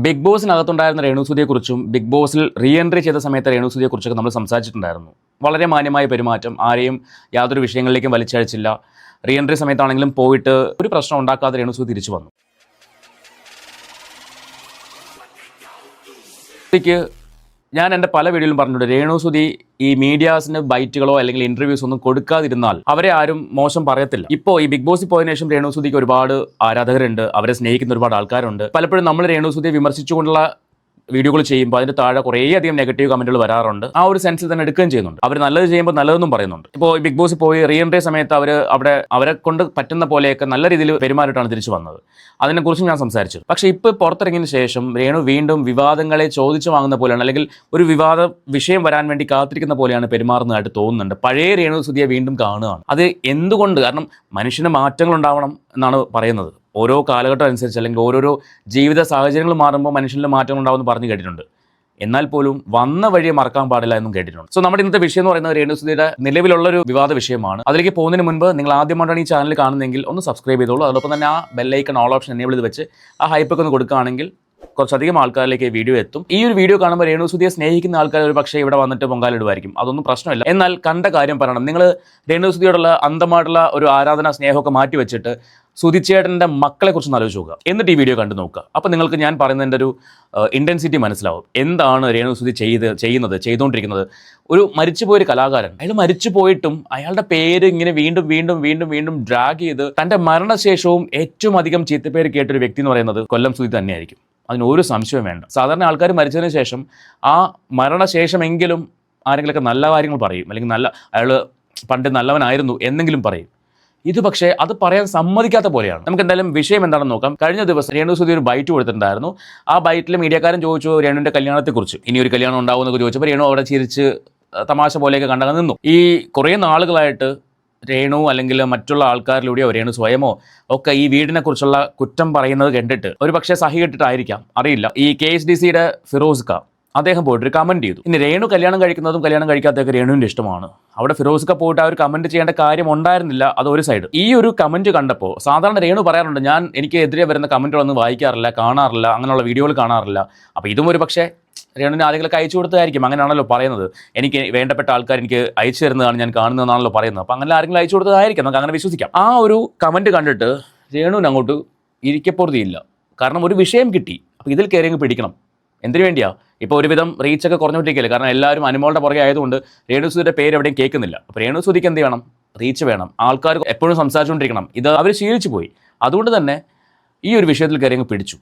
Big ബോസിനകത്തുണ്ടായിരുന്ന രേണുസുധിയെക്കുറിച്ചും big ബോസിൽ re entry ചെയ്ത സമയത്ത് രേണുസുധിയെക്കുറിച്ചൊക്കെ നമ്മൾ സംസാരിച്ചിട്ടുണ്ടായിരുന്നു. വളരെ മാന്യമായ പെരുമാറ്റം, ആരെയും യാതൊരു വിഷയങ്ങളിലേക്കും വലിച്ചഴിച്ചില്ല. റീ എൻട്രി സമയത്താണെങ്കിലും പോയിട്ട് ഒരു പ്രശ്നം ഉണ്ടാക്കാതെ രേണുസുധി തിരിച്ചു വന്നു. ഞാൻ എൻ്റെ പല വീഡിയോയിലും പറഞ്ഞിട്ടുണ്ട്, രേണുസുധി ഈ മീഡിയാസിന് ബൈറ്റുകളോ അല്ലെങ്കിൽ ഇൻ്റർവ്യൂസ് ഒന്നും കൊടുക്കാതിരുന്നാൽ അവരെ ആരും മോശം പറയത്തില്ല. ഇപ്പോൾ ഈ ബിഗ് ബോസിൽ പോയതിനു ശേഷം രേണുസുധിക്ക് ഒരുപാട് ആരാധകരുണ്ട്, അവരെ സ്നേഹിക്കുന്ന ഒരുപാട് ആൾക്കാരുണ്ട്. പലപ്പോഴും നമ്മൾ രേണുസുധിയെ വിമർശിച്ചുകൊണ്ടുള്ള വീഡിയോകൾ ചെയ്യുമ്പോൾ അതിന് താഴെ കുറേയധികം നെഗറ്റീവ് കമന്റുകൾ വരാറുണ്ട്. ആ ഒരു സെൻസിൽ തന്നെ എടുക്കുകയും ചെയ്യുന്നുണ്ട്. അവർ നല്ലത് ചെയ്യുമ്പോൾ നല്ലതെന്നും പറയുന്നുണ്ട്. ഇപ്പോൾ ബിഗ് ബോസിൽ പോയി റീ എൻട്രി സമയത്ത് അവരെ കൊണ്ട് പറ്റുന്ന പോലെയൊക്കെ നല്ല രീതിയിൽ പെരുമാറിയിട്ടാണ് തിരിച്ചു വന്നത്. അതിനെക്കുറിച്ച് ഞാൻ സംസാരിച്ചു. പക്ഷേ ഇപ്പോൾ പുറത്തിറങ്ങിയതിന് ശേഷം രേണു വീണ്ടും വിവാദങ്ങളെ ചോദിച്ചു വാങ്ങുന്ന പോലെയാണ്, അല്ലെങ്കിൽ ഒരു വിവാദ വിഷയം വരാൻ വേണ്ടി കാത്തിരിക്കുന്ന പോലെയാണ് പെരുമാറുന്നതായിട്ട് തോന്നുന്നുണ്ട്. പഴയ രേണുസുധിയെ വീണ്ടും കാണുകയാണ്. അത് എന്തുകൊണ്ട്? കാരണം മനുഷ്യന് മാറ്റങ്ങൾ ഉണ്ടാവണം എന്നാണ് പറയുന്നത്. ഓരോ കാലഘട്ടം അനുസരിച്ച് അല്ലെങ്കിൽ ഓരോരോ ജീവിത സാഹചര്യങ്ങൾ മാറുമ്പോൾ മനുഷ്യനിൽ മാറ്റങ്ങൾ ഉണ്ടാവുമെന്ന് പറഞ്ഞു കേട്ടിട്ടുണ്ട്. എന്നാൽ പോലും വന്ന വഴിയെ മറക്കാൻ പാടില്ല എന്നും കേട്ടിട്ടുണ്ട്. സോ നമ്മുടെ ഇന്നത്തെ വിഷയം എന്ന് പറയുന്നത് രേണുസുധിയുടെ നിലവിലുള്ളൊരു വിവാദ വിഷയമാണ്. അതിലേക്ക് പോകുന്നതിന് മുൻപ് നിങ്ങൾ ആദ്യമായിട്ടാണ് ഈ ചാനൽ കാണുന്നതെങ്കിൽ ഒന്ന് സബ്സ്ക്രൈബ് ചെയ്തോളൂ. അതോടൊപ്പം തന്നെ ആ ബെല്ലൈക്കൺ ഓൾ ഓപ്ഷൻ എനേബിൾ ചെയ്ത് വെച്ച് ആ ഹൈപ്പൊക്കെ ഒന്ന് കൊടുക്കുകയാണെങ്കിൽ കുറച്ചധികം ആൾക്കാരിലേക്ക് വീഡിയോ എത്തും. ഈ ഒരു വീഡിയോ കാണുമ്പോൾ രേണുസുധിയെ സ്നേഹിക്കുന്ന ആൾക്കാർ ഒരു പക്ഷേ ഇവിടെ വന്നിട്ട് പൊങ്കാലിടുമായിരിക്കും. അതൊന്നും പ്രശ്നമില്ല. എന്നാൽ കണ്ട കാര്യം പറയണം. നിങ്ങൾ രേണുസുധിയോടുള്ള അന്ധമായിട്ടുള്ള ഒരു ആരാധന സ്നേഹമൊക്കെ മാറ്റി വെച്ചിട്ട് സുധിച്ചേട്ടൻ്റെ മക്കളെ കുറിച്ച് ആലോചിച്ച് നോക്കുക. എന്നിട്ട് ഈ വീഡിയോ കണ്ടു നോക്കുക. അപ്പോൾ നിങ്ങൾക്ക് ഞാൻ പറയുന്നതിൻ്റെ ഒരു ഇൻറ്റൻസിറ്റി മനസ്സിലാവും. എന്താണ് രേണുസുധി ചെയ്തുകൊണ്ടിരിക്കുന്നത്. ഒരു മരിച്ചുപോയൊരു കലാകാരൻ, അയാൾ മരിച്ചു പോയിട്ടും അയാളുടെ പേര് ഇങ്ങനെ വീണ്ടും വീണ്ടും വീണ്ടും വീണ്ടും ഡ്രാഗ് ചെയ്ത് തൻ്റെ മരണശേഷവും ഏറ്റവും അധികം ചീത്തപ്പേര് കേട്ടൊരു വ്യക്തി എന്ന് പറയുന്നത് കൊല്ലം സുധി തന്നെയായിരിക്കും. അതിന് ഒരു സംശയവും വേണ്ട. സാധാരണ ആൾക്കാർ മരിച്ചതിന് ശേഷം ആ മരണശേഷമെങ്കിലും ആരെങ്കിലുമൊക്കെ നല്ല കാര്യങ്ങൾ പറയും, അല്ലെങ്കിൽ അയാൾ പണ്ട് നല്ലവനായിരുന്നു എന്നെങ്കിലും പറയും. ഇത് പക്ഷേ അത് പറയാൻ സമ്മതിക്കാത്ത പോലെയാണ്. നമുക്ക് എന്തായാലും വിഷയം എന്താണെന്ന് നോക്കാം. കഴിഞ്ഞ ദിവസം രേണുസുധി ഒരു ബൈറ്റ് കൊടുത്തിട്ടുണ്ടായിരുന്നു. ആ ബൈറ്റിൽ മീഡിയക്കാരൻ ചോദിച്ചു രേണുവിൻ്റെ കല്യാണത്തെക്കുറിച്ച്, ഇനി ഒരു കല്യാണം ഉണ്ടാവുമെന്നൊക്കെ ചോദിച്ചപ്പോൾ രേണു അവിടെ ചിരിച്ച് തമാശ പോലെയൊക്കെ കണ്ടങ്ങ് നിന്നു. ഈ കുറേ നാളുകളായിട്ട് രേണു അല്ലെങ്കിൽ മറ്റുള്ള ആൾക്കാരിലൂടെയോ രേണു സ്വയമോ ഒക്കെ ഈ വീടിനെ കുറിച്ചുള്ള കുറ്റം പറയുന്നത് കണ്ടിട്ട് ഒരു പക്ഷേ സഹി കെട്ടിട്ടായിരിക്കാം, അറിയില്ല. ഈ KSDCയുടെ ഫിറോസ് ഖാൻ അദ്ദേഹം പോയിട്ട് ഒരു കമന്റ് ചെയ്തു. ഇനി രേണു കല്യാണം കഴിക്കുന്നതും കല്യാണം കഴിക്കാത്തതൊക്കെ രേണുവിൻ്റെ ഇഷ്ടമാണ്. അവിടെ ഫിറോസ് ഖാൻ പോയിട്ട് ആ ഒരു കമന്റ് ചെയ്യേണ്ട കാര്യം ഉണ്ടായിരുന്നില്ല. അത് ഒരു സൈഡ്. ഈ ഒരു കമന്റ് കണ്ടപ്പോൾ സാധാരണ രേണു പറയാറുണ്ട്, എനിക്ക് എതിരെ വരുന്ന കമന്റുകളൊന്നും വായിക്കാറില്ല, കാണാറില്ല, അങ്ങനെയുള്ള വീഡിയോകൾ കാണാറില്ല. അപ്പോൾ ഇതും ഒരു പക്ഷേ രേണുവിന് ആരെങ്കിലും അയച്ചു കൊടുത്തതായിരിക്കും. അങ്ങനെയാണല്ലോ പറയുന്നത്. എനിക്ക് വേണ്ടപ്പെട്ട ആൾക്കാർ എനിക്ക് അയച്ചു തരുന്നതാണ് ഞാൻ കാണുന്നതെന്നാണല്ലോ പറയുന്നത്. അപ്പോൾ അങ്ങനെ ആരെങ്കിലും അയച്ചു കൊടുത്തതായിരിക്കും, നമുക്ക് അങ്ങനെ വിശ്വസിക്കാം. ആ ഒരു കമന്റ് കണ്ടിട്ട് രേണുവിന് അങ്ങോട്ട് ഇരിക്കപ്പുറതിയില്ല. കാരണം ഒരു വിഷയം കിട്ടി. അപ്പോൾ ഇതിൽ കയറി പിടിക്കണം. എന്തിനു വേണ്ടിയാ? ഇപ്പോൾ ഒരുവിധം റീച്ചൊക്കെ കുറഞ്ഞുകൊണ്ടിരിക്കുകയല്ലേ. കാരണം എല്ലാവരും അനുമോളുടെ പുറകെ ആയതുകൊണ്ട് രേണുസുധിയുടെ പേര് എവിടെയും കേൾക്കുന്നില്ല. അപ്പോൾ രേണുസുധിക്ക് എന്ത് വേണം? റീച്ച് വേണം. ആൾക്കാർ എപ്പോഴും സംസാരിച്ചുകൊണ്ടിരിക്കണം. ഇത് അവർ ശീലിച്ചു പോയി. അതുകൊണ്ട് തന്നെ ഈ ഒരു വിഷയത്തിൽ കയറി പിടിച്ചു.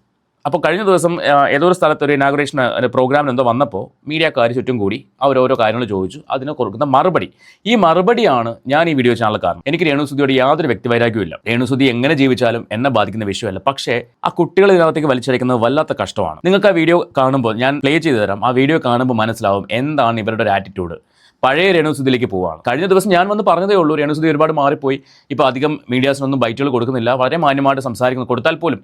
അപ്പോൾ കഴിഞ്ഞ ദിവസം ഏതോ ഒരു സ്ഥലത്ത് ഒരു ഇനാഗുറേഷൻ പ്രോഗ്രാമിന് എന്തോ വന്നപ്പോൾ മീഡിയക്കാർ ചുറ്റും കൂടി അവരോരോ കാര്യങ്ങൾ ചോദിച്ചു. അതിന് കൊടുക്കുന്ന മറുപടി, ഈ മറുപടിയാണ് ഞാൻ ഈ വീഡിയോ ചാനൽ കാരണം. എനിക്ക് രേണുസുധിയോട് യാതൊരു വ്യക്തിവൈരാഗ്യമില്ല. രേണുസുധി എങ്ങനെ ജീവിച്ചാലും എന്നെ ബാധിക്കുന്ന വിഷയമല്ല. പക്ഷേ ആ കുട്ടികൾ ഇതിനകത്തേക്ക് വലിച്ചടിക്കുന്നത് വല്ലാത്ത കഷ്ടമാണ്. നിങ്ങൾക്ക് ആ വീഡിയോ കാണുമ്പോൾ ഞാൻ പ്ലേ ചെയ്തു തരാം. ആ വീഡിയോ കാണുമ്പോൾ മനസ്സിലാവും എന്താണ് ഇവരുടെ ഒരു ആറ്റിറ്റ്യൂഡ്. പഴയ രേണുസുധിയിലേക്ക് പോവുകയാണ്. കഴിഞ്ഞ ദിവസം ഞാൻ വന്ന് പറഞ്ഞതേ ഉള്ളൂ, രേണുസുധി ഒരുപാട് മാറിപ്പോയി. ഇപ്പോൾ അധികം മീഡിയാസിനൊന്നും ബൈറ്റുകൾ കൊടുക്കുന്നില്ല, വളരെ മാന്യമായിട്ട് സംസാരിക്കുന്നു. കൊടുത്താൽ പോലും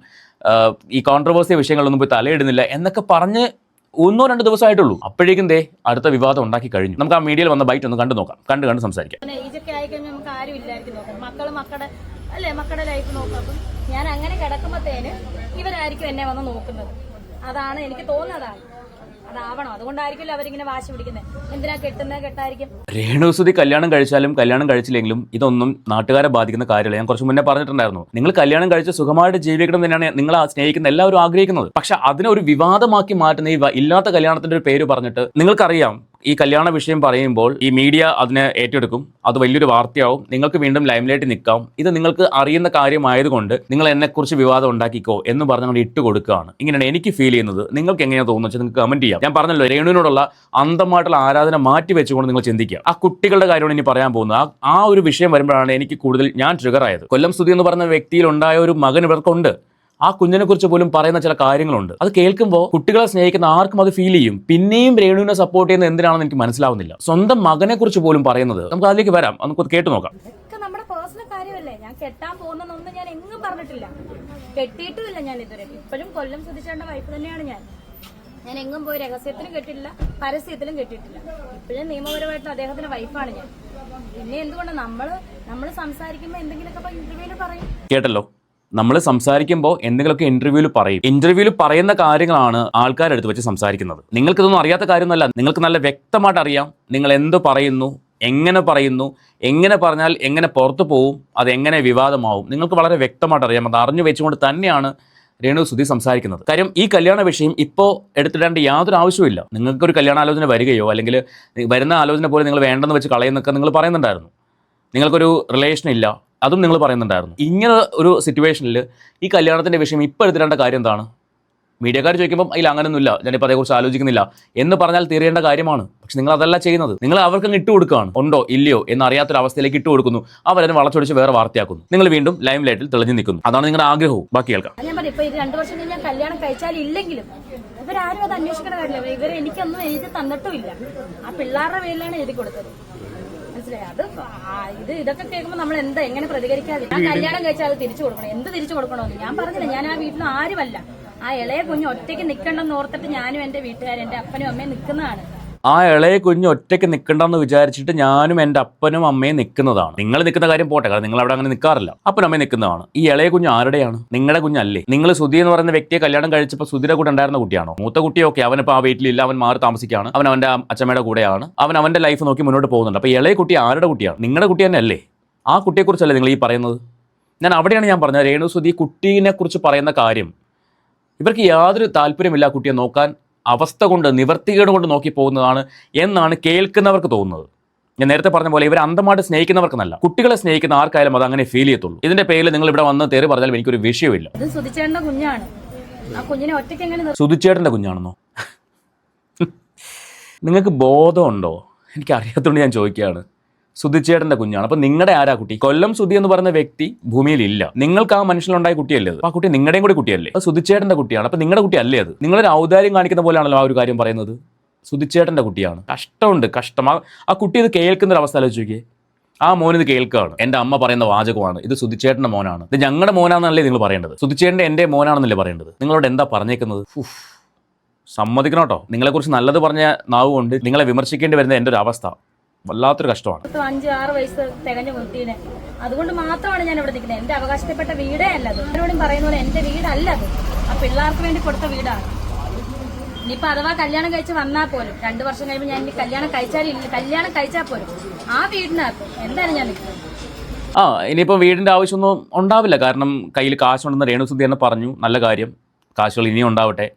ഈ കോൺട്രവേഴ്സി വിഷയങ്ങളൊന്നും പോയി തലയിടുന്നില്ല എന്നൊക്കെ പറഞ്ഞ് 1-2 ദിവസമായിട്ടുള്ളൂ. അപ്പോഴേക്കും അടുത്ത വിവാദം ഉണ്ടാക്കി കഴിഞ്ഞു. നമുക്ക് ആ മീഡിയയിൽ വന്ന ബൈറ്റ് ഒന്ന് കണ്ടു നോക്കാം. കണ്ട് സംസാരിക്കാം. മക്കളുടെ ലൈഫ് നോക്കും. ഞാൻ അങ്ങനെ കിടക്കുമ്പോഴത്തേന് ഇവരായിരിക്കും എന്നെ വന്ന് നോക്കുന്നത്. അതാണ് എനിക്ക് തോന്നുന്നതാണ്. അതാവണം. അതുകൊണ്ടായിരിക്കില്ല അവരിങ്ങനെ വാശി പിടിക്കുന്നത്. എന്തിനാ കെട്ടായിരിക്കും. രേണുസുധി കല്യാണം കഴിച്ചാലും കല്യാണം കഴിച്ചില്ലെങ്കിലും ഇതൊന്നും നാട്ടുകാരെ ബാധിക്കുന്ന കാര്യമല്ല. ഞാൻ കുറച്ച് മുന്നേ പറഞ്ഞിട്ടുണ്ടായിരുന്നു, നിങ്ങൾ കല്യാണം കഴിച്ച് സുഖമായിട്ട് ജീവിക്കണം തന്നെയാണ് നിങ്ങൾ സ്നേഹിക്കുന്ന എല്ലാവരും ആഗ്രഹിക്കുന്നത്. പക്ഷെ അതിനെ ഒരു വിവാദമാക്കി മാറ്റുന്ന ഈ ഇല്ലാത്ത കല്യാണത്തിന്റെ ഒരു പേര് പറഞ്ഞിട്ട്, നിങ്ങൾക്കറിയാം ഈ കല്യാണ വിഷയം പറയുമ്പോൾ ഈ മീഡിയ അതിനെ ഏറ്റെടുക്കും, അത് വലിയൊരു വാർത്തയാവും, നിങ്ങൾക്ക് വീണ്ടും ലൈംലൈറ്റ് നിൽക്കാം. ഇത് നിങ്ങൾക്ക് അറിയുന്ന കാര്യമായതുകൊണ്ട് നിങ്ങൾ എന്നെക്കുറിച്ച് വിവാദം ഉണ്ടാക്കിക്കോ എന്ന് പറഞ്ഞുകൊണ്ട് ഇട്ട് കൊടുക്കുകയാണ്. ഇങ്ങനെയാണ് എനിക്ക് ഫീൽ ചെയ്യുന്നത്. നിങ്ങൾക്ക് എങ്ങനെയാണ് തോന്നുന്നത് വെച്ചാൽ നിങ്ങൾക്ക് കമന്റ് ചെയ്യാം. ഞാൻ പറഞ്ഞല്ലോ, രേണുവിനോടുള്ള അന്ധമായിട്ടുള്ള ആരാധന മാറ്റി വെച്ചുകൊണ്ട് നിങ്ങൾ ചിന്തിക്കുക. ആ കുട്ടികളുടെ കാര്യമാണ് ഇനി പറയാൻ പോകുന്നത്. ആ ഒരു വിഷയം വരുമ്പോഴാണ് എനിക്ക് കൂടുതൽ ഞാൻ ട്രിഗർ ആയത്. കൊല്ലം സുധി എന്ന് പറഞ്ഞ വ്യക്തിയിൽ ഉണ്ടായ ഒരു മകൻ ഇവർക്കുണ്ട്. ആ കുഞ്ഞിനെ കുറിച്ച് പോലും പറയുന്ന ചില കാര്യങ്ങളുണ്ട്. അത് കേൾക്കുമ്പോൾ കുട്ടികളെ സ്നേഹിക്കുന്ന ആർക്കും അത് ഫീൽ ചെയ്യും. പിന്നെയും രേണുവിനെ സപ്പോർട്ട് ചെയ്യുന്നത് എന്തിനാണെന്ന് എനിക്ക് മനസ്സിലാവുന്നില്ല. സ്വന്തം മകനെ കുറിച്ച് പോലും പറയുന്നത്. നമുക്ക് അതിലേക്ക് വരാം, നമുക്ക് കേട്ടു നോക്കാം. നമ്മുടെ പേഴ്സണൽ കാര്യമല്ലേ. ഞാൻ കെട്ടാൻ പോകുന്നൊന്നും ഞാൻ എങ്ങും പറഞ്ഞിട്ടില്ല, കെട്ടിയിട്ടുമില്ല ഞാൻ ഇതുവരെ. ഇപ്പോഴും കൊല്ലം സുധിച്ചേട്ടന്റെ വൈഫ് തന്നെയാണ് ഞാൻ എങ്ങും പോയി രഹസ്യത്തിലും കെട്ടിട്ടില്ല, പരസ്യത്തിലും കെട്ടിയിട്ടില്ല. ഇപ്പോഴും നിയമപരമായിട്ട് അദ്ദേഹത്തിന്റെ വൈഫാണ് ഞാൻ. പിന്നെ എന്തുകൊണ്ട് നമ്മള് സംസാരിക്കുമ്പോൾ എന്തെങ്കിലുമൊക്കെ ഇന്റർവ്യൂല് പറയും. കേട്ടല്ലോ, നമ്മൾ സംസാരിക്കുമ്പോൾ എന്തെങ്കിലുമൊക്കെ ഇന്റർവ്യൂവിൽ പറയും. ഇന്റർവ്യൂവിൽ പറയുന്ന കാര്യങ്ങളാണ് ആൾക്കാരുടെ അടുത്ത് വെച്ച് സംസാരിക്കുന്നത്. നിങ്ങൾക്കിതൊന്നും അറിയാത്ത കാര്യമൊന്നുമല്ല. നിങ്ങൾക്ക് നല്ല വ്യക്തമായിട്ട് അറിയാം നിങ്ങൾ എന്ത് പറയുന്നു, എങ്ങനെ പറഞ്ഞാൽ എങ്ങനെ പുറത്തു പോവും, അതെങ്ങനെ വിവാദമാവും. നിങ്ങൾക്ക് വളരെ വ്യക്തമായിട്ട് അറിയാം. അത് അറിഞ്ഞു വെച്ചുകൊണ്ട് തന്നെയാണ് രേണുസുതി സംസാരിക്കുന്നത്. കാര്യം ഈ കല്യാണ വിഷയം ഇപ്പോൾ എടുത്തിടേണ്ട യാതൊരു ആവശ്യമില്ല. നിങ്ങൾക്കൊരു കല്യാണാലോചന വരികയോ അല്ലെങ്കിൽ വരുന്ന ആലോചന പോലെ നിങ്ങൾ വേണ്ടെന്ന് വെച്ച് കളയുന്നൊക്കെ നിങ്ങൾ പറയുന്നുണ്ടായിരുന്നു. നിങ്ങൾക്കൊരു റിലേഷൻ ഇല്ല, അതും നിങ്ങൾ പറയുന്നുണ്ടായിരുന്നു. ഇങ്ങനെ ഒരു സിറ്റുവേഷനിൽ ഈ കല്യാണത്തിൻ്റെ വിഷയം ഇപ്പോൾ എടുത്തിടേണ്ട കാര്യം എന്താണ്? മീഡിയക്കാർ ചോദിക്കുമ്പം അതിൽ അങ്ങനെയൊന്നുമില്ല, ഞാനിപ്പോൾ അതേക്കുറിച്ച് ആലോചിക്കുന്നില്ല എന്ന് പറഞ്ഞാൽ തീരേണ്ട കാര്യമാണ്. പക്ഷെ നിങ്ങൾ അതല്ല ചെയ്യുന്നത്. നിങ്ങൾ അവർക്ക് ഇട്ട് കൊടുക്കുകയാണ്. ഉണ്ടോ ഇല്ലയോ എന്നറിയാത്തൊരവസ്ഥയിലേക്ക് ഇട്ട് കൊടുക്കുന്നു. അവരതിനെ വളച്ചൊടിച്ച് വേറെ വാർത്തയാക്കുന്നു. നിങ്ങൾ വീണ്ടും ലൈം ലൈറ്റിൽ തെളിഞ്ഞു നിൽക്കുന്നു. അതാണ് നിങ്ങളുടെ ആഗ്രഹവും. ബാക്കി കേൾക്കാം. ഞാൻ പറഞ്ഞു, ഇപ്പൊ 2 വർഷം കഴിഞ്ഞ് ഞാൻ കല്യാണം കഴിച്ചാലില്ലെങ്കിലും ഇവരാരും അത് അന്വേഷിക്കണ കാര്യമില്ല. ഇവർ എനിക്കൊന്നും എഴുതി തന്നിട്ടുമില്ല. ആ പിള്ളേരുടെ പേരിലാണ് എഴുതി കൊടുത്തത്. മനസ്സിലായി? അത് ഇതൊക്കെ കേൾക്കുമ്പോൾ നമ്മൾ എങ്ങനെ പ്രതികരിക്കാതെ? ഞാൻ കല്യാണം കഴിച്ചാൽ അത് തിരിച്ചു കൊടുക്കണം. എന്ത് തിരിച്ചു കൊടുക്കണമെന്ന് ഞാൻ പറഞ്ഞില്ല. ഞാൻ ആ വീട്ടിൽ ആരുമല്ല. ആ ഇളയ കുഞ്ഞ് ഒറ്റയ്ക്ക് നിൽക്കണ്ടെന്ന് ഓർത്തിട്ട് ഞാനും എന്റെ വീട്ടുകാരും എന്റെ അപ്പനും അമ്മയും നിൽക്കുന്നതാണ്. ആ ഇളയ കുഞ്ഞ് ഒറ്റയ്ക്ക് നിൽക്കണ്ടെന്ന് വിചാരിച്ചിട്ട് ഞാനും എൻ്റെ അപ്പനും അമ്മയും നിൽക്കുന്നതാണ്. നിങ്ങൾ നിൽക്കുന്ന കാര്യം പോട്ടെ, കാരണം നിങ്ങൾ അവിടെ അങ്ങനെ നിൽക്കാറില്ല. അപ്പനും അമ്മയും നിൽക്കുന്നതാണ്. ഈ ഇളയ കുഞ്ഞ് ആരുടെയാണ്? നിങ്ങളുടെ കുഞ്ഞല്ലേ? നിങ്ങൾ സുധി എന്ന് പറയുന്ന വ്യക്തിയെ കല്യാണം കഴിച്ചപ്പോൾ സുധിയുടെ കൂടെ ഉണ്ടായിരുന്ന കുട്ടിയാണോ? മൂത്ത കുട്ടിയൊക്കെ അവനിപ്പോൾ ആ വീട്ടിലില്ല, അവൻ മാറി താമസിക്കുകയാണ്, അവൻ അവൻ്റെ അച്ഛമ്മയുടെ കൂടെയാണ്, അവൻ അവൻ്റെ ലൈഫ് നോക്കി മുന്നോട്ട് പോകുന്നുണ്ട്. അപ്പോൾ ഇളയ കുട്ടി ആരുടെ കുട്ടിയാണ്? നിങ്ങളുടെ കുട്ടി തന്നെ അല്ലേ? ആ കുട്ടിയെക്കുറിച്ചല്ലേ നിങ്ങൾ ഈ പറയുന്നത്? ഞാൻ അവിടെയാണ് ഞാൻ പറഞ്ഞത്, രേണുസുധി കുട്ടീനെ കുറിച്ച് പറയുന്ന കാര്യം ഇവർക്ക് യാതൊരു താല്പര്യമില്ല കുട്ടിയെ നോക്കാൻ. അവസ്ഥ കൊണ്ട്, നിവർത്തികേട് കൊണ്ട് നോക്കി പോകുന്നതാണ് എന്നാണ് കേൾക്കുന്നവർക്ക് തോന്നുന്നത്. ഞാൻ നേരത്തെ പറഞ്ഞ പോലെ ഇവർ അന്ധമായിട്ട് സ്നേഹിക്കുന്നവർക്കെന്നല്ല, കുട്ടികളെ സ്നേഹിക്കുന്ന ആർക്കായാലും അത് അങ്ങനെ ഫീൽ ചെയ്യത്തുള്ളൂ. ഇതിന്റെ പേരിൽ നിങ്ങൾ ഇവിടെ വന്ന് തേറി പറഞ്ഞാലും എനിക്കൊരു വിഷയമില്ല. സുധിച്ചേട്ടന്റെ കുഞ്ഞാണ്. ആ കുഞ്ഞിനെ ഒറ്റയ്ക്ക് എങ്ങനെ? സുധിച്ചേട്ടന്റെ കുഞ്ഞാണെന്നോ? നിങ്ങൾക്ക് ബോധമുണ്ടോ? എനിക്കറിയാത്തതുകൊണ്ട് ഞാൻ ചോദിക്കുകയാണ്. സുധിച്ചേട്ടന്റെ കുഞ്ഞാണ്. അപ്പൊ നിങ്ങളുടെ ആരാ കുട്ടി? കൊല്ലം സുധി എന്ന് പറയുന്ന വ്യക്തി ഭൂമിയിലില്ല. നിങ്ങൾക്ക് ആ മനുഷ്യനുണ്ടായ കുട്ടിയല്ലേ അത്? ആ കുട്ടി നിങ്ങളുടെയും കൂടി കുട്ടിയല്ലേ? അത് സുധിച്ചേട്ടന്റെ കുട്ടിയാണ്. അപ്പൊ നിങ്ങളുടെ കുട്ടി അല്ലേ അത്? നിങ്ങളൊരു ഔദാര്യം കാണിക്കുന്ന പോലെയാണല്ലോ ആ ഒരു കാര്യം പറയുന്നത്. സുധിച്ചേട്ടന്റെ കുട്ടിയാണ്. കഷ്ടമുണ്ട്, കഷ്ടം. ആ കുട്ടി ഇത് കേൾക്കുന്ന ഒരു അവസ്ഥ ആലോചിക്കേ. ആ മോനിത് കേൾക്കുകയാണ്. എൻ്റെ അമ്മ പറയുന്ന വാചകമാണ്, ഇത് സുധിച്ചേട്ടന്റെ മോനാണ്, ഇത് ഞങ്ങളുടെ മോനാണെന്നല്ലേ നിങ്ങൾ പറയേണ്ടത്? സുധിച്ചേട്ടൻ്റെ എൻ്റെ മോനാണെന്നല്ലേ പറയേണ്ടത്? നിങ്ങളോട് എന്താ പറഞ്ഞേക്കുന്നത്? സമ്മതിക്കണം കേട്ടോ. നിങ്ങളെക്കുറിച്ച് നല്ലത് പറഞ്ഞ നാവ് കൊണ്ട് നിങ്ങളെ വിമർശിക്കേണ്ടി വരുന്ന എൻ്റെ ഒരു അവസ്ഥ വല്ലാത്തൊരു കഷ്ടമാണ്. 5-6 വയസ്സ് തികഞ്ഞ കുട്ടീനെ അതുകൊണ്ട് മാത്രമാണ് ഞാൻ ഇവിടെ നിൽക്കുന്നത്. എന്റെ അവകാശപ്പെട്ട വീടേ അല്ലത്. എല്ലാവരോടും പറയുന്ന പോലെ എന്റെ വീടല്ലത്. ആ പിള്ളേർക്ക് വേണ്ടി കൊടുത്ത വീടാണ്. ഇനിയിപ്പോ അഥവാ കല്യാണം കഴിച്ച് വന്നാൽ പോലും 2 വർഷം കഴിയുമ്പോൾ ഞാൻ കല്യാണം കഴിച്ചാൽ പോലും ആ വീടിനകത്ത് എന്തായാലും ഞാൻ നിൽക്കുന്നത്. ഇനിയിപ്പോൾ വീടിൻ്റെ ആവശ്യമൊന്നും ഉണ്ടാവില്ല. കാരണം കയ്യിൽ കാശുണ്ടെന്ന് രേണുസുധി തന്നെ പറഞ്ഞു. നല്ല കാര്യം. കാശുകൾ ഇനിയും ഉണ്ടാവട്ടെ,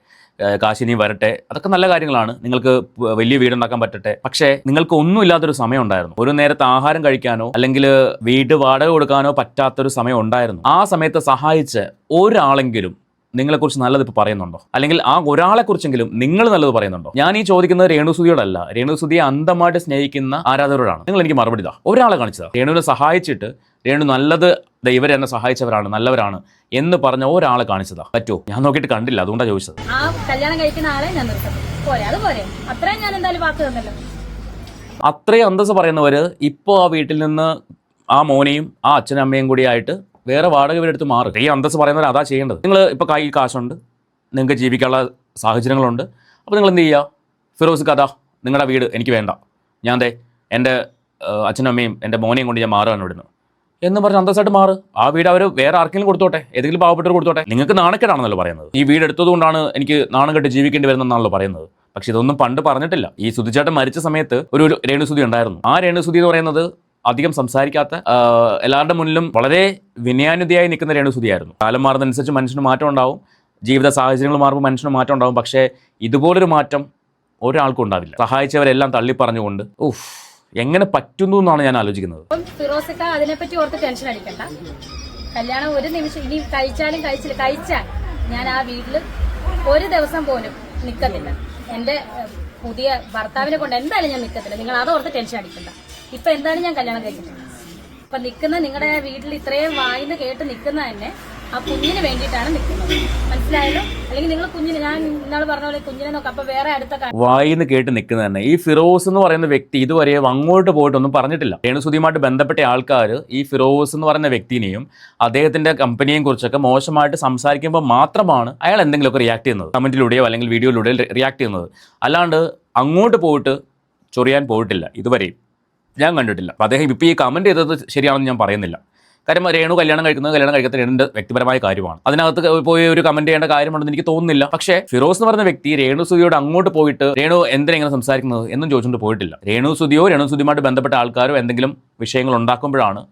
കാശ് ഇനിയും വരട്ടെ. അതൊക്കെ നല്ല കാര്യങ്ങളാണ്. നിങ്ങൾക്ക് വലിയ വീടുണ്ടാക്കാൻ പറ്റട്ടെ. പക്ഷേ നിങ്ങൾക്ക് ഒന്നുമില്ലാത്തൊരു സമയം ഉണ്ടായിരുന്നു. ഒരു നേരത്തെ ആഹാരം കഴിക്കാനോ അല്ലെങ്കിൽ വീട് വാടക കൊടുക്കാനോ പറ്റാത്തൊരു സമയം ഉണ്ടായിരുന്നു. ആ സമയത്ത് സഹായിച്ച ഒരാളെങ്കിലും നിങ്ങളെക്കുറിച്ച് നല്ലത് ഇപ്പോൾ പറയുന്നുണ്ടോ? അല്ലെങ്കിൽ ആ ഒരാളെക്കുറിച്ചെങ്കിലും നിങ്ങൾ നല്ലത് പറയുന്നുണ്ടോ? ഞാൻ ഈ ചോദിക്കുന്നത് രേണുസുധിയോടല്ല, രേണുസുധിയെ അന്ധമായിട്ട് സ്നേഹിക്കുന്ന ആരാധകരോടാണ്. നിങ്ങൾ എനിക്ക് മറുപടി താ. ഒരാളെ കാണിച്ചതാ. രേണുവിനെ സഹായിച്ചിട്ട് രേണു നല്ലത് ഇവരെന്നെ സഹായിച്ചവരാണ്, നല്ലവരാണ് എന്ന് പറഞ്ഞ ഒരാളെ കാണിച്ചതാ. പറ്റുമോ? ഞാൻ നോക്കിയിട്ട് കണ്ടില്ല, അതുകൊണ്ടാണ് ചോദിച്ചത്. ആ കല്യാണം കഴിക്കുന്ന ആളെ ഞാൻ അതുപോലെ അത്രയും ഞാൻ എന്തായാലും വാക്ക് തന്നല്ലോ. അത്രയും അന്തസ്സ് പറയുന്നവർ ഇപ്പോൾ ആ വീട്ടിൽ നിന്ന് ആ മോനെയും ആ അച്ഛനും അമ്മയും കൂടി ആയിട്ട് വേറെ വാടക വീടെടുത്ത് മാറും. ഈ അന്തസ്സ് പറയുന്നവർ അതാ ചെയ്യേണ്ടത്. നിങ്ങൾ ഇപ്പോൾ കയ്യിൽ കാശുണ്ട്, നിങ്ങൾക്ക് ജീവിക്കാനുള്ള സാഹചര്യങ്ങളുണ്ട്. അപ്പോൾ നിങ്ങൾ എന്ത് ചെയ്യുക? ഫിറോസ് കഥ, നിങ്ങളുടെ വീട് എനിക്ക് വേണ്ട, ഞാൻ എൻ്റെ അച്ഛനും അമ്മയും എൻ്റെ മോനെയും കൊണ്ട് ഞാൻ മാറുകയാണ് ഇവിടുന്ന് എന്ന് പറഞ്ഞ് അന്തസ്സായിട്ട് മാറ്. ആ വീട് അവർ വേറെ ആർക്കെങ്കിലും കൊടുത്തോട്ടെ, ഏതെങ്കിലും പാവപ്പെട്ടവർ കൊടുത്തോട്ടെ. നിങ്ങൾക്ക് നാണക്കേടാണെന്നല്ലോ പറയുന്നത്. ഈ വീട് എടുത്തതുകൊണ്ടാണ് എനിക്ക് നാണം കെട്ട് ജീവിക്കേണ്ടി വരുന്നതെന്നാണല്ലോ പറയുന്നത്. പക്ഷെ ഇതൊന്നും പണ്ട് പറഞ്ഞിട്ടില്ല. ഈ സുധിച്ചേട്ടൻ മരിച്ച സമയത്ത് ഒരു രേണുസുധി ഉണ്ടായിരുന്നു. ആ രേണുസുധി എന്ന് പറയുന്നത് അധികം സംസാരിക്കാത്ത, എല്ലാവരുടെ മുന്നിലും വളരെ വിനയാനുതിയായി നിൽക്കുന്ന രേണുസുധിയായിരുന്നു. കാലം മാറുന്നതനുസരിച്ച് മനുഷ്യന് മാറ്റം ഉണ്ടാവും, ജീവിത സാഹചര്യങ്ങൾ മാറുമ്പോൾ മനുഷ്യന് മാറ്റം ഉണ്ടാവും. പക്ഷേ ഇതുപോലൊരു മാറ്റം ഒരാൾക്കും ഉണ്ടാവില്ല. സഹായിച്ചവരെല്ലാം തള്ളിപ്പറഞ്ഞുകൊണ്ട് എങ്ങനെ പറ്റുന്നു എന്നാണ് ഞാൻ ആലോചിക്കുന്നത്. ഫിറോസൊക്കെ അതിനെപ്പറ്റി ഓർത്ത് ടെൻഷൻ അടിക്കണ്ട. കല്യാണം ഒരു നിമിഷം ഇനി കഴിച്ചാൽ ഞാൻ ആ വീട്ടിൽ ഒരു ദിവസം പോലും നിൽക്കത്തില്ല. എന്റെ പുതിയ ഭർത്താവിനെ കൊണ്ട് എന്തായാലും ഞാൻ നിൽക്കത്തില്ല. നിങ്ങൾ അതോർത്ത് ടെൻഷൻ അടിക്കണ്ട. ഇപ്പൊ എന്തായാലും ഞാൻ കല്യാണം കഴിച്ചിട്ടുണ്ട്. ഇപ്പൊ നിൽക്കുന്ന നിങ്ങളുടെ വീട്ടിൽ ഇത്രയും വായിന്ന് കേട്ട് നിൽക്കുന്ന തന്നെ ആ കുഞ്ഞിന് വേണ്ടിയിട്ടാണ് നിൽക്കുന്നത്. മനസ്സിലായല്ലോ? അല്ലെങ്കിൽ നിങ്ങൾ കുഞ്ഞിന്, ഞാൻ ഇന്നാൾ പറഞ്ഞ പോലെ കുഞ്ഞിനെ നോക്കാം. അപ്പൊ വേറെ അടുത്ത വായിന്ന് കേട്ട് നിൽക്കുന്നത് തന്നെ. ഈ ഫിറോസ് എന്ന് പറയുന്ന വ്യക്തി ഇതുവരെ അങ്ങോട്ട് പോയിട്ടൊന്നും പറഞ്ഞിട്ടില്ല. രേണുസുധിയുമായിട്ട് ബന്ധപ്പെട്ട ആൾക്കാർ ഈ ഫിറോസ് എന്ന് പറയുന്ന വ്യക്തിനെയും അദ്ദേഹത്തിന്റെ കമ്പനിയെയും കുറിച്ചൊക്കെ മോശമായിട്ട് സംസാരിക്കുമ്പോൾ മാത്രമാണ് അയാൾ എന്തെങ്കിലുമൊക്കെ റിയാക്ട് ചെയ്യുന്നത്. കമന്റിലൂടെയോ അല്ലെങ്കിൽ വീഡിയോയിലൂടെയോ റിയാക്ട് ചെയ്യുന്നത്. അല്ലാണ്ട് അങ്ങോട്ട് പോയിട്ട് ചൊറിയാൻ പോയിട്ടില്ല ഇതുവരെയും, ഞാൻ കണ്ടിട്ടില്ല. അപ്പോൾ അദ്ദേഹം ഇപ്പോൾ ഈ കമന്റ് ചെയ്തത് ശരിയാണെന്ന് ഞാൻ പറയുന്നില്ല. കാര്യം രേണു കല്യാണം കഴിക്കാത്ത രേണുവിന്റെ വ്യക്തിപരമായ കാര്യമാണ്. അതിനകത്ത് പോയി ഒരു കമന്റ് ചെയ്യേണ്ട കാര്യമുണ്ടെന്ന് എനിക്ക് തോന്നുന്നില്ല. പക്ഷേ ഫിറോസ് എന്ന് പറഞ്ഞ വ്യക്തി രേണു സുധിയോട് അങ്ങോട്ട് പോയിട്ട് രേണു എന്തിനെങ്ങനെ സംസാരിക്കുന്നത് എന്നും ചോദിച്ചുകൊണ്ട് പോയിട്ടില്ല. രേണു സുധിയുമായിട്ട് ബന്ധപ്പെട്ട ആൾക്കാരോ എന്തെങ്കിലും വിഷയങ്ങൾ ഉണ്ടാക്കുമ്പോഴാണ്,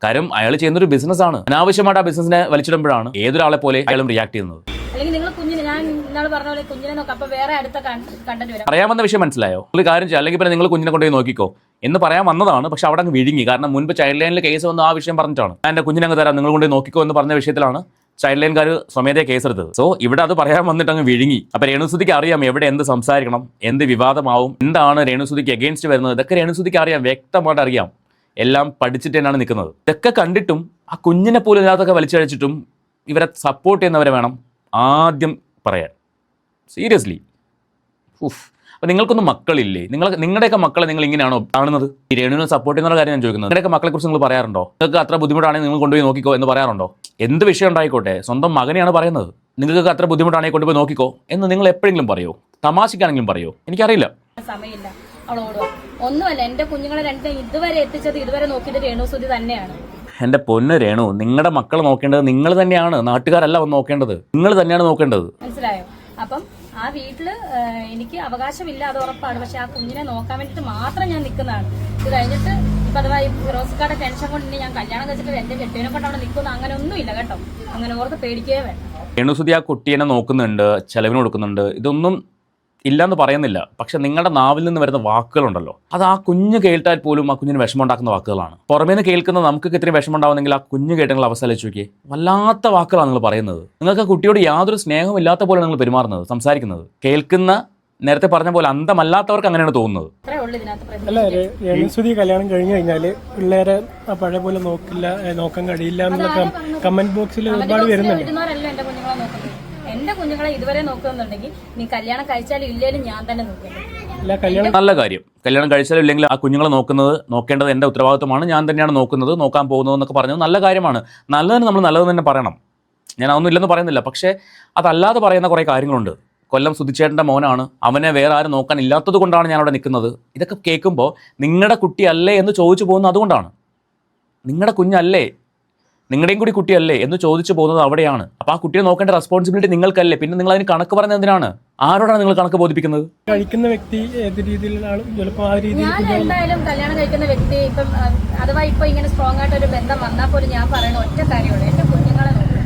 കാര്യം അയാൾ ചെയ്യുന്നൊരു ബിസിനസ്സാണ്, അനാവശ്യമായിട്ട് ആ ബിസിനസിനെ വലിച്ചിടുമ്പോഴാണ് ഏതൊരാളെ പോലെ അയാളും റിയാക്ട് ചെയ്യുന്നത്. അല്ലെങ്കിൽ നിങ്ങൾ കുഞ്ഞിനെ, ഞാൻ ഇന്നാൾ പറഞ്ഞ പോലെ കുഞ്ഞിനെ നോക്കാം, അപ്പൊ വേറെ അടുത്ത കണ്ടന്റ് വരാം. പറയാൻ വന്ന വിഷയം മനസ്സിലായോ? ഒരു കാര്യം ചെയ്യാം, അല്ലെങ്കിൽ പിന്നെ നിങ്ങൾ കുഞ്ഞിനെ കൊണ്ടുപോയി നോക്കിക്കോ എന്ന് പറയാൻ വന്നതാണ്. പക്ഷെ അവിടെ അങ്ങ് വിഴുങ്ങി. കാരണം മുൻപ് ചൈൽഡ് ലൈനിൽ കേസ് വന്ന് ആ വിഷയം പറഞ്ഞിട്ടാണ് ഞാൻ എൻ്റെ കുഞ്ഞിനെ അങ്ങ് തരാം, നിങ്ങൾ കൊണ്ടുപോയി നോക്കിക്കോ എന്ന് പറഞ്ഞ വിഷയത്തിലാണ് ചൈൽഡ് ലൈൻകാർ സ്വമേധയെ കേസെടുത്തത്. സോ ഇവിടെ അത് പറയാൻ വന്നിട്ട് അങ്ങ് വിഴുങ്ങി. അപ്പൊ രേണുസുധിക്ക് അറിയാം എവിടെ എന്ത് സംസാരിക്കണം, എന്ത് വിവാദമാവും, എന്താണ് രേണുസുധിക്ക് എഗെയിൻസ്റ്റ് വരുന്നത്, ഇതൊക്കെ രേണുസുധിക്ക് അറിയാം, വ്യക്തമായിട്ട് അറിയാം. എല്ലാം പഠിച്ചിട്ട് തന്നെയാണ് നിൽക്കുന്നത്. ഇതൊക്കെ കണ്ടിട്ടും ആ കുഞ്ഞിനെ പോലും ഇതിനകത്തൊക്കെ വലിച്ചഴിച്ചിട്ടും ഇവരെ സപ്പോർട്ട് ചെയ്യുന്നവരെ വേണം ആദ്യം പറയാൻ. സീരിയസ്ലി. അപ്പോൾ നിങ്ങൾക്കൊന്നും മക്കളില്ലേ? നിങ്ങളുടെയൊക്കെ മക്കളെ നിങ്ങൾ ഇങ്ങനെയാണോ കാണുന്നത്? ഈ രേണുവിനെ സപ്പോർട്ട് ചെയ്യുന്ന കാര്യം ഞാൻ ചോദിക്കുന്നത്. നിങ്ങളുടെയൊക്കെ മക്കളെക്കുറിച്ച് നിങ്ങൾ പറയാറുണ്ടോ? നിങ്ങൾക്ക് അത്ര ബുദ്ധിമുട്ടാണെങ്കിൽ നിങ്ങൾ കൊണ്ടുപോയി നോക്കിക്കോ എന്ന് പറയാറുണ്ടോ? എന്ത് വിഷയം ഉണ്ടായിക്കോട്ടെ, സ്വന്തം മകനെയാണ് പറയുന്നത്. നിങ്ങൾക്ക് അത്ര ബുദ്ധിമുട്ടാണെങ്കിൽ കൊണ്ടുപോയി നോക്കിക്കോ എന്ന് നിങ്ങൾ എപ്പോഴെങ്കിലും പറയുമോ? തമാശക്കാണെങ്കിലും പറയുമോ? എനിക്കറിയില്ല. സമയമില്ല, അവളോട് ഒന്നുമല്ല. എന്റെ കുഞ്ഞുങ്ങളെ രണ്ടും ഇതുവരെ എത്തിച്ചത്, ഇതുവരെ നോക്കിയത് രേണുസുധി തന്നെയാണ്. എൻ്റെ പൊന്ന് രേണു, നിങ്ങളുടെ മക്കളെ നോക്കേണ്ടത് നിങ്ങൾ തന്നെയാണ്, നാട്ടുകാരല്ല വന്ന് നോക്കേണ്ടത്. നിങ്ങൾ തന്നെയാണ് നോക്കേണ്ടത്. മനസ്സിലായോ? അപ്പം ആ വീട്ടില് എനിക്ക് അവകാശമില്ല, അത് ഉറപ്പാണ്. പക്ഷെ ആ കുഞ്ഞിനെ നോക്കാൻ വേണ്ടിട്ട് മാത്രം ഞാൻ നിൽക്കുന്നതാണ്. ഇത് കഴിഞ്ഞിട്ട് ഇപ്പൊ അഥവാ ഈ ഫിറോസ്ക്കാരുടെ ടെൻഷൻ കൊണ്ട് ഇനി ഞാൻ കല്യാണം കഴിച്ചിട്ട് എന്റെ കെട്ടിനെ കൊണ്ട് അവിടെ നിൽക്കുന്ന അങ്ങനെ ഒന്നും ഇല്ല കേട്ടോ. അങ്ങനെ ഓർത്ത് പേടിക്കേ വേണം. രേണുസുധി ആ കുട്ടീനെ നോക്കുന്നുണ്ട്, ചെലവിന് കൊടുക്കുന്നുണ്ട്, ഇതൊന്നും ഇല്ലാന്ന് പറയുന്നില്ല. പക്ഷെ നിങ്ങളുടെ നാവിൽ നിന്ന് വരുന്ന വാക്കുകളുണ്ടല്ലോ, അത് ആ കുഞ്ഞ് കേട്ടാൽ പോലും ആ കുഞ്ഞിന് വിഷമം ഉണ്ടാക്കുന്ന വാക്കുകളാണ്. പുറമേ നിന്ന് കേൾക്കുന്ന നമുക്കൊക്കെ ഇത്രയും വിഷമം ഉണ്ടാവുന്നെങ്കിൽ ആ കുഞ്ഞ് കേട്ടെങ്കിൽ അവസ്ഥ ആലോചിച്ച് നോക്കിയേ. വല്ലാത്ത വാക്കുകളാണ് നിങ്ങൾ പറയുന്നത്. നിങ്ങൾക്ക് ആ കുട്ടിയോട് യാതൊരു സ്നേഹവും ഇല്ലാത്ത പോലെ നിങ്ങൾ പെരുമാറുന്നത്, സംസാരിക്കുന്നത്. കേൾക്കുന്ന, നേരത്തെ പറഞ്ഞ പോലെ അന്തമല്ലാത്തവർക്ക് അങ്ങനെയാണ് തോന്നുന്നത്. അല്ല, രേണുസുധി കല്യാണം കഴിഞ്ഞു കഴിഞ്ഞാൽ പിള്ളേരെ പഴയ പോലെ നോക്കാൻ കഴിയില്ല എന്നുള്ള കമന്റ് ബോക്സിൽ ഒരുപാട് വരുന്നുണ്ട്. എന്റെ കുഞ്ഞുങ്ങളെ ഇതുവരെ നോക്കുന്നുണ്ടെങ്കിൽ നീ കല്യാണം കഴിച്ചാലും ഇല്ലേലും ഞാൻ തന്നെ നോക്കുന്നത്. നല്ല കാര്യം. കല്യാണം കഴിച്ചാലും ഇല്ലെങ്കിൽ ആ കുഞ്ഞുങ്ങളെ നോക്കേണ്ടത് എൻ്റെ ഉത്തരവാദിത്വമാണ്, ഞാൻ തന്നെയാണ് നോക്കാൻ പോകുന്നത് എന്നൊക്കെ പറഞ്ഞത് നല്ല കാര്യമാണ്. നല്ലതിന് നമ്മൾ നല്ലത് തന്നെ പറയണം. ഞാൻ അതൊന്നും ഇല്ലെന്ന് പറയുന്നില്ല. പക്ഷേ അതല്ലാതെ പറയുന്ന കുറേ കാര്യങ്ങളുണ്ട്. കൊല്ലം സുധിച്ചേട്ടൻ്റെ മോനാണ്, അവനെ വേറെ ആരും നോക്കാൻ ഇല്ലാത്തത് കൊണ്ടാണ് ഞാൻ അവിടെ നിൽക്കുന്നത്. ഇതൊക്കെ കേൾക്കുമ്പോൾ നിങ്ങളുടെ കുട്ടിയല്ലേ എന്ന് ചോദിച്ചു പോകുന്നത് അതുകൊണ്ടാണ്. നിങ്ങളുടെ കുഞ്ഞല്ലേ, നിങ്ങളുടെയും കൂടി കുട്ടിയല്ലേ എന്ന് ചോദിച്ചു പോകുന്നത് അവിടെയാണ്. അപ്പോൾ ആ കുട്ടിയെ നോക്കേണ്ട റെസ്പോൺസിബിലിറ്റി നിങ്ങൾക്കല്ലേ? പിന്നെ നിങ്ങൾ അതിന് കണക്ക് പറയുന്നത് എന്തിനാണ്? ആരോടാണ് നിങ്ങൾ കണക്ക് ബോധിപ്പിക്കുന്നത്? കഴിക്കുന്ന വ്യക്തി ഏത് രീതിയിലാണ് ചിലപ്പോൾ ആ രീതിയിൽ. ഞാൻ എന്തായാലും കല്യാണം കഴിക്കുന്ന വ്യക്തി ഇപ്പം അഥവാ ഇപ്പൊ ഇങ്ങനെ സ്ട്രോങ് ആയിട്ട് ഒരു ബന്ധം വന്നാൽ പോലും ഞാൻ പറയുന്ന ഒറ്റ കാര്യമുള്ളൂ, എന്റെ കുഞ്ഞുങ്ങളെ നോക്കും.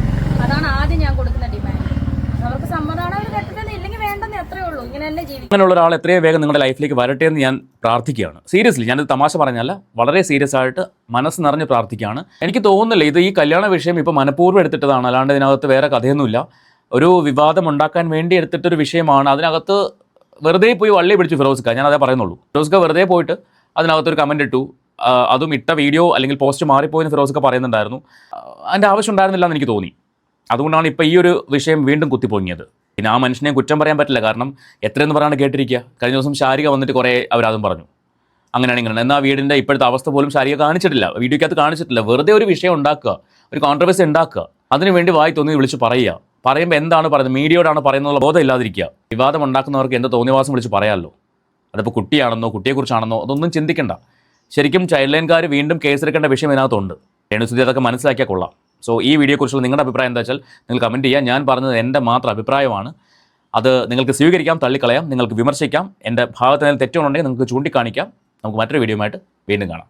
അതാണ് ആദ്യം ഞാൻ കൊടുക്കുന്ന ഡിമാൻഡ്. അവർക്ക് സമ്മതമാണ്, അവർ കെട്ടുന്നത്, ഇല്ലെങ്കിൽ വേണ്ടെന്ന് അത്രേ ഉള്ളൂ. ഇങ്ങനെ തന്നെ ജീവിക്കും. അങ്ങനെയുള്ള ഒരാൾ എത്രയും വേഗം നിങ്ങളുടെ ലൈഫിലേക്ക് വരട്ടെ എന്ന് ഞാൻ പ്രാർത്ഥിക്കുകയാണ്. സീരിയസ്ലി, ഞാനത് തമാശ പറഞ്ഞല്ല, വളരെ സീരിയസ് ആയിട്ട് മനസ്സ് നിറഞ്ഞ് പ്രാർത്ഥിക്കുകയാണ്. എനിക്ക് തോന്നുന്നില്ല ഇത് ഈ കല്യാണ വിഷയം ഇപ്പോൾ മനഃപൂർവ്വം എടുത്തിട്ടതാണ്, അല്ലാണ്ട് ഇതിനകത്ത് വേറെ കഥയൊന്നുമില്ല. ഒരു വിവാദം ഉണ്ടാക്കാൻ വേണ്ടി എടുത്തിട്ടൊരു വിഷയമാണ്. അതിനകത്ത് വെറുതെ പോയി വള്ളി പിടിച്ചു ഫിറോസ്ക്ക, ഞാൻ അതേ പറയുന്നുള്ളൂ. ഫിറോസ്ക്ക വെറുതെ പോയിട്ട് അതിനകത്തൊരു കമൻറ്റ് ഇട്ടു. അതും ഇട്ട വീഡിയോ അല്ലെങ്കിൽ പോസ്റ്റ് മാറിപ്പോയെന്ന് ഫിറോസ്ക്ക പറയുന്നുണ്ടായിരുന്നു. അതിൻ്റെ ആവശ്യം ഉണ്ടായിരുന്നില്ല എന്ന് എനിക്ക് തോന്നി. അതുകൊണ്ടാണ് ഇപ്പോൾ ഈ ഒരു വിഷയം വീണ്ടും കുത്തിപ്പൊങ്ങിയത്. പിന്നെ ആ മനുഷ്യനെ കുറ്റം പറയാൻ പറ്റില്ല, കാരണം എത്രയെന്ന് പറയാണ്ട് കേട്ടിരിക്കുക. കഴിഞ്ഞ ദിവസം ശാരിക വന്നിട്ട് കുറേ അവരതും പറഞ്ഞു, അങ്ങനെയാണ് ഇങ്ങനെ. എന്നാൽ വീടിൻ്റെ ഇപ്പോഴത്തെ അവസ്ഥ പോലും ശാരിക കാണിച്ചിട്ടില്ല, വീഡിയോക്കകത്ത് കാണിച്ചിട്ടില്ല. വെറുതെ ഒരു വിഷയം ഉണ്ടാക്കുക, ഒരു കോൺട്രവേഴ്സി ഉണ്ടാക്കുക, അതിനുവേണ്ടി വായി തോന്നി വിളിച്ച് പറയുക. പറയുമ്പോൾ എന്താണ് പറയുന്നത്, മീഡിയയോടാണ് പറയുന്നുള്ള ബോധം ഇല്ലാതിരിക്കുക. വിവാദം ഉണ്ടാക്കുന്നവർക്ക് എന്ത് തോന്നിയവാസം വിളിച്ച് പറയാമല്ലോ. അതിപ്പോൾ കുട്ടിയാണെന്നോ കുട്ടിയെക്കുറിച്ചാണെന്നോ അതൊന്നും ചിന്തിക്കേണ്ട. ശരിക്കും ചൈൽഡ് ലൈൻകാർ വീണ്ടും കേസെടുക്കേണ്ട വിഷയം ഇതിനകത്തുണ്ട്. രേണുസുധി അതൊക്കെ മനസ്സിലാക്കിയാൽ കൊള്ളാം. സോ ഈ വീഡിയോയെക്കുറിച്ചുള്ള നിങ്ങളുടെ അഭിപ്രായം എന്താ വെച്ചാൽ നിങ്ങൾ കമൻറ്റ് ചെയ്യുക. ഞാൻ പറഞ്ഞത് എൻ്റെ മാത്രം അഭിപ്രായമാണ്. അത് നിങ്ങൾക്ക് സ്വീകരിക്കാം, തള്ളിക്കളയാം, നിങ്ങൾക്ക് വിമർശിക്കാം. എൻ്റെ ഭാഗത്ത് നിന്ന് തെറ്റുകളുണ്ടെങ്കിൽ നിങ്ങൾക്ക് ചൂണ്ടിക്കാണിക്കാം. നമുക്ക് മറ്റൊരു വീഡിയോയുമായിട്ട് വീണ്ടും കാണാം.